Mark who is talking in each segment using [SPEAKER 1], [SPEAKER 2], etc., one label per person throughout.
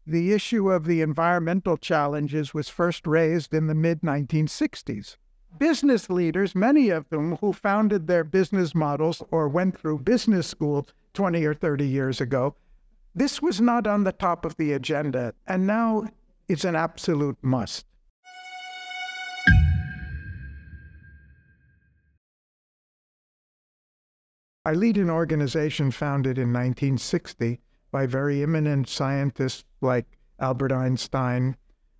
[SPEAKER 1] The issue of the environmental challenges was first raised in the mid-1960s. Business leaders, many of them who founded their business models or went through business school 20 or 30 years ago, this was not on the top of the agenda, and now it's an absolute must. I lead an organization founded in 1960 by very eminent scientists like Albert Einstein,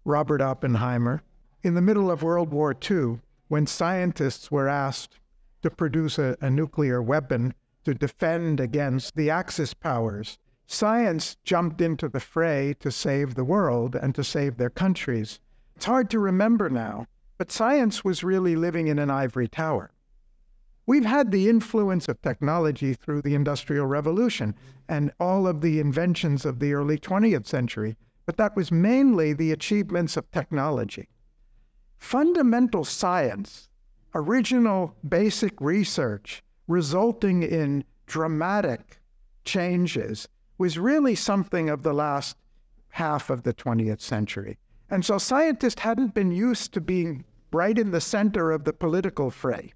[SPEAKER 1] Robert Oppenheimer. In the middle of World War II, when scientists were asked to produce a nuclear weapon to defend against the Axis powers, science jumped into the fray to save the world and to save their countries. It's hard to remember now, but science was really living in an ivory tower. We've had the influence of technology through the Industrial Revolution and all of the inventions of the early 20th century, but that was mainly the achievements of technology. Fundamental science, original basic research resulting in dramatic changes, was really something of the last half of the 20th century. And so scientists hadn't been used to being right in the center of the political fray.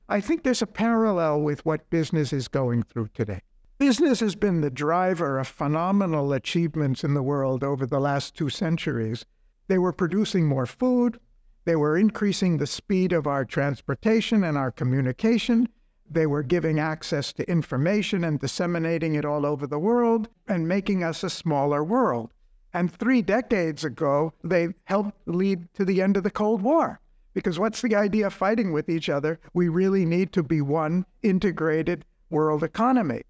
[SPEAKER 1] I think there's a parallel with what business is going through today. Business has been the driver of phenomenal achievements in the world over the last 2 centuries. They were producing more food. They were increasing the speed of our transportation and our communication. They were giving access to information and disseminating it all over the world and making us a smaller world. And 3 decades ago, they helped lead to the end of the Cold War. Because what's the idea of fighting with each other? We really need to be one integrated world economy.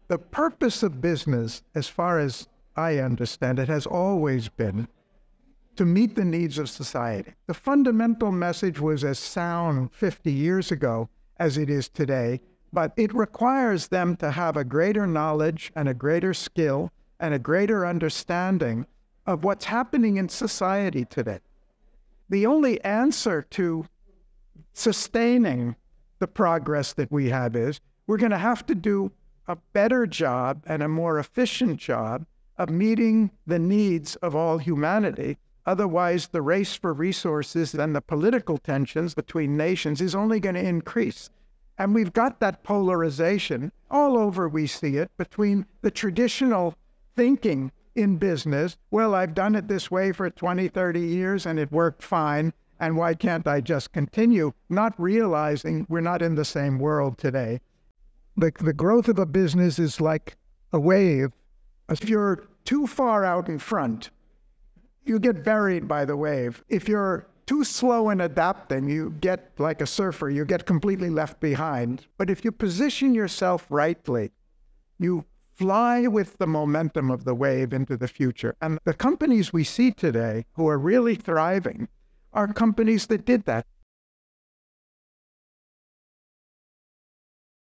[SPEAKER 1] The purpose of business, as far as I understand it, has always been to meet the needs of society. The fundamental message was as sound 50 years ago as it is today, but it requires them to have a greater knowledge and a greater skill and a greater understanding of what's happening in society today. The only answer to sustaining the progress that we have is we're going to have to do a better job and a more efficient job of meeting the needs of all humanity. Otherwise, the race for resources and the political tensions between nations is only going to increase. And we've got that polarization all over. We see it between the traditional thinking in business. Well, I've done it this way for 20, 30 years and it worked fine. And why can't I just continue? Not realizing we're not in the same world today. The growth of a business is like a wave. If you're too far out in front, you get buried by the wave. If you're too slow in adapting, you get like a surfer, you get completely left behind. But if you position yourself rightly, you fly with the momentum of the wave into the future. And the companies we see today who are really thriving are companies that did that.